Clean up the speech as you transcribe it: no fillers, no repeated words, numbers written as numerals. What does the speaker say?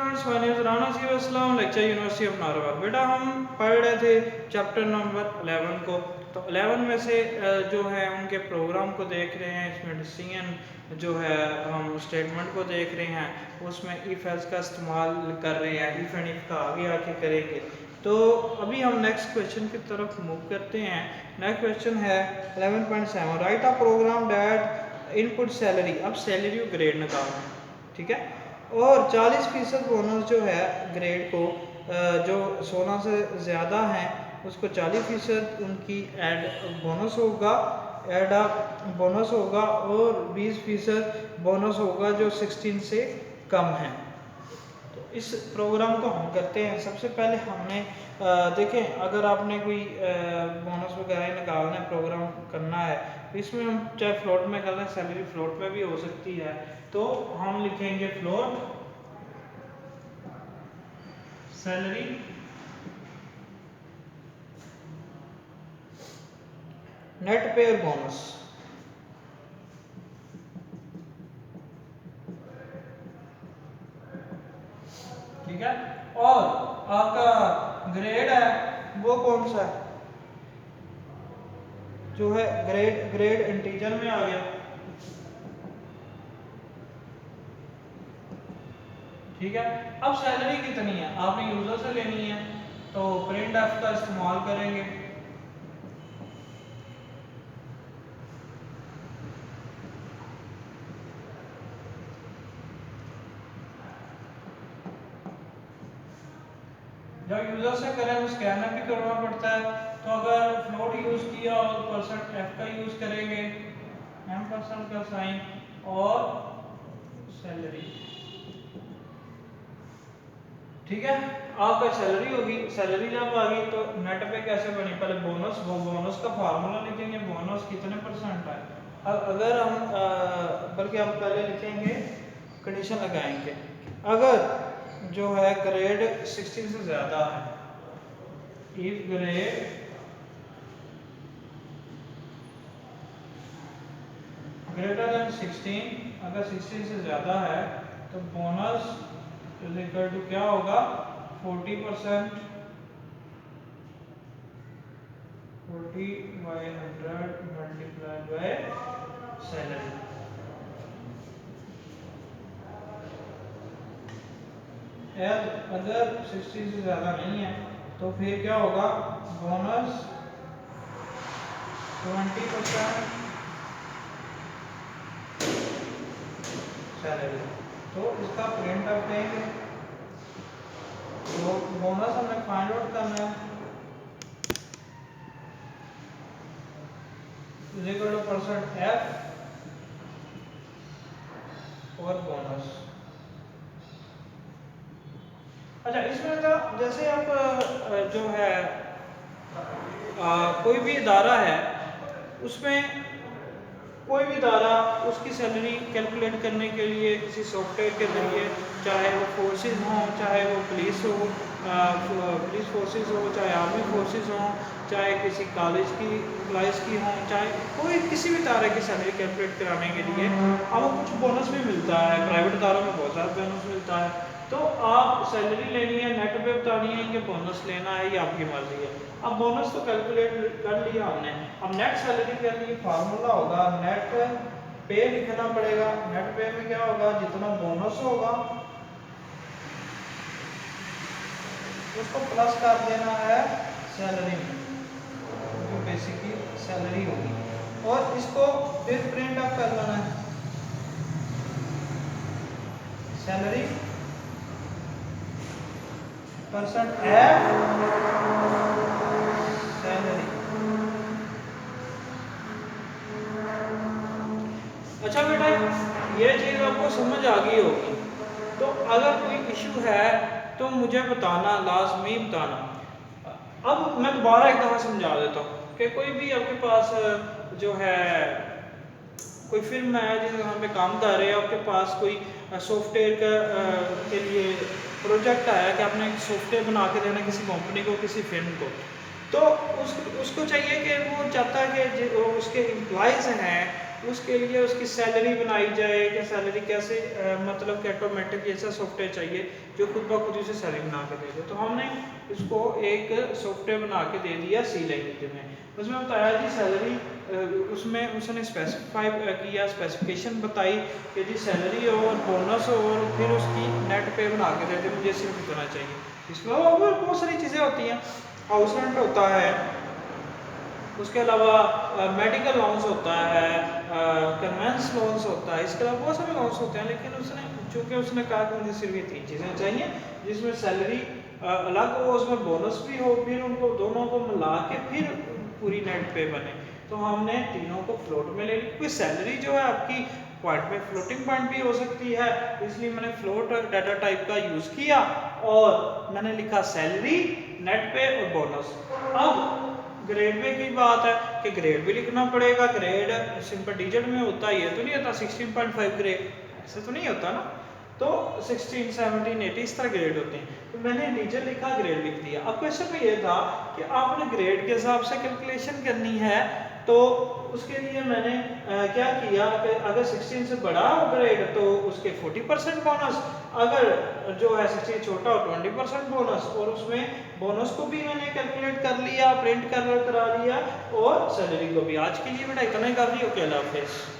Friends, my name is Rana sieve अस्सलाम, lecture university of नारवा। बेटा हम पढ़ रहे थे चैप्टर नंबर 11 को। तो 11 में से जो है उनके प्रोग्राम को देख रहे हैं। इसमें डिसीजन जो है हम स्टेटमेंट को देख रहे हैं, उसमें इफ एल्स का इस्तेमाल कर रहे हैं, इफ एंड इफ का आगे आके करेंगे। तो अभी हम नेक्स्ट क्वेश्चन की तरफ मूव करते हैं। नेक्स्ट क्वेश्चन है 11.7, right a program that input salary. अब सैलरी को ग्रेड निकालना है, ठीक है। और 40% बोनस जो है ग्रेड को जो 16 से ज़्यादा हैं उसको 40% उनकी ऐड बोनस होगा, ऐड अप बोनस होगा, और 20% बोनस होगा जो 16 से कम है। तो इस प्रोग्राम को हम करते हैं। सबसे पहले हमने देखें, अगर आपने कोई बोनस वगैरह निकालना है, प्रोग्राम करना है, तो इसमें हम चाहे फ्लोट में करना है, सैलरी फ्लोट में भी हो सकती है। तो हम लिखेंगे फ्लोट सैलरी नेट पे और बोनस, ठीक है। और आपका ग्रेड है वो कौन सा है, जो है ग्रेड इंटीजर में आ गया, ठीक है। अब सैलरी कितनी है आपने यूजर से लेनी है, तो प्रिंट एफ का इस्तेमाल करेंगे। जब यूजर से करें तो स्कैनर भी करना पड़ता है। तो अगर फ्लोट यूज किया और परसेंट एफ का यूज करेंगे, एम% का साइन और सैलरी, ठीक है। आपका सैलरी होगी, सैलरी जब आ गई तो नेट पे कैसे बनी, पहले बोनस, वो बोनस का फार्मूला लिखेंगे, बोनस कितने परसेंट है। अब अगर हम बल्कि हम पहले लिखेंगे, कंडीशन लगाएंगे, अगर जो है ग्रेड 16 से ज़्यादा है, इफ ग्रेड ग्रेटर देन 16, अगर 16 से ज़्यादा है तो बोनस इज इक्वल टू क्या होगा, 40%, 40/100 मल्टीप्लाइड बाय सैलरी। अगर 60 से ज़्यादा नहीं है तो फिर क्या होगा, बोनस 20% सैलरी। तो इसका प्रिंट अप देंगे, तो बोनस हमें फाइंड आउट करना है, परसेंट एफ और बोनस। अच्छा, इसमें का जैसे आप जो है कोई भी इदारा है, उसमें कोई भी इदारा उसकी सैलरी कैलकुलेट करने के लिए किसी सॉफ्टवेयर के जरिए, चाहे वो फोर्सेस हों, चाहे वो पुलिस हो, पुलिस फोर्सेस हो, चाहे आर्मी फोर्सेस हों, चाहे किसी कॉलेज की एम्प्लॉइज़ की हों, चाहे कोई किसी भी इदारे की सैलरी कैलकुलेट कराने के लिए आपको कुछ बोनस भी मिलता है। प्राइवेट इदारों में बहुत सारा बोनस मिलता है। तो आप सैलरी लेनी है, नेट पे बतानी है कि बोनस लेना है, ये आपकी मर्जी है। अब बोनस तो कैलकुलेट कर लिया हमने, अब नेट सैलरी के लिए फार्मूला होगा, नेट पे लिखना पड़ेगा। नेट पे में क्या होगा, जितना बोनस होगा उसको प्लस कर देना है सैलरी में, जो बेसिकली सैलरी होगी, और इसको फिर प्रिंट अप कर लेना है, सैलरी परसेंट एफ सैलरी। अच्छा बेटा, ये चीज़ आपको समझ आ गई होगी। तो अगर कोई इशू है तो मुझे बताना, लाजमी बताना। अब मैं दोबारा एक दफ़ा समझा देता हूँ कि कोई भी आपके पास जो है कोई फिल्म है जिस वहाँ पे काम कर रहे हैं, आपके पास कोई सॉफ्टवेयर के लिए प्रोजेक्ट आया कि आपने एक सॉफ्टवेयर बना के देना किसी कंपनी को, किसी फिल्म को। तो उसको चाहिए कि वो चाहता है कि जो उसके एम्प्लॉयज़ हैं उसके लिए उसकी सैलरी बनाई जाए कि सैलरी कैसे मतलब कि ऑटोमेटिक ऐसा सॉफ्टवेयर चाहिए जो खुद ब खुद उसे सैलरी बना के दे दे। तो हमने इसको एक सॉफ्टवेयर बना के दे दिया सी लैंग्वेज में। उसमें बताया जी सैलरी, उसमें उसने स्पेसिफाई किया, स्पेसिफिकेशन बताई कि जी सैलरी और बोनस और फिर उसकी नेट पे बना के देते, मुझे सिर्फ इतना चाहिए। इसमें और बहुत सारी चीज़ें होती हैं, हाउस रेंट होता है, उसके अलावा मेडिकल लोन्स होता है, कन्वेंस लोन्स होता है, इसके अलावा बहुत सारे लोन्स होते हैं। लेकिन उसने चूँकि उसने कहा कि मुझे सिर्फ ये 3 चीज़ें चाहिए, जिसमें सैलरी अलग हो, उसमें बोनस भी हो, फिर उनको दोनों को मिला के फिर पूरी नेट पे बने। तो हमने तीनों को फ्लोट में ले ली। कोई सैलरी जो है आपकी पॉइंट में फ्लोटिंग पॉइंट भी हो सकती है, इसलिए मैंने फ्लोट डाटा टाइप का यूज़ किया और मैंने लिखा सैलरी, नेट पे और बोनस। अब ग्रेड पे की बात है कि ग्रेड भी लिखना पड़ेगा। ग्रेड सिंपल डिजिट में होता है, ये तो नहीं होता 16.5 ग्रेड, ऐसे तो नहीं होता ना। तो 16, 17, 18 इस तरह ग्रेड होते हैं। तो मैंने डिजिट लिखा, ग्रेड लिख दिया। अब क्वेश्चन में ये था कि आपने ग्रेड के हिसाब से कैलकुलेशन करनी है। तो उसके लिए मैंने क्या किया कि अगर 16 से बड़ा हो ग्रेड तो उसके 40% बोनस, अगर जो है 16 छोटा हो 20% बोनस, और उसमें बोनस को भी मैंने कैलकुलेट कर लिया, प्रिंट कर करा लिया, और सैलरी को भी। आज के लिए बेटा इतना ही काफ़ी हो। अल्लाह हाफिज़।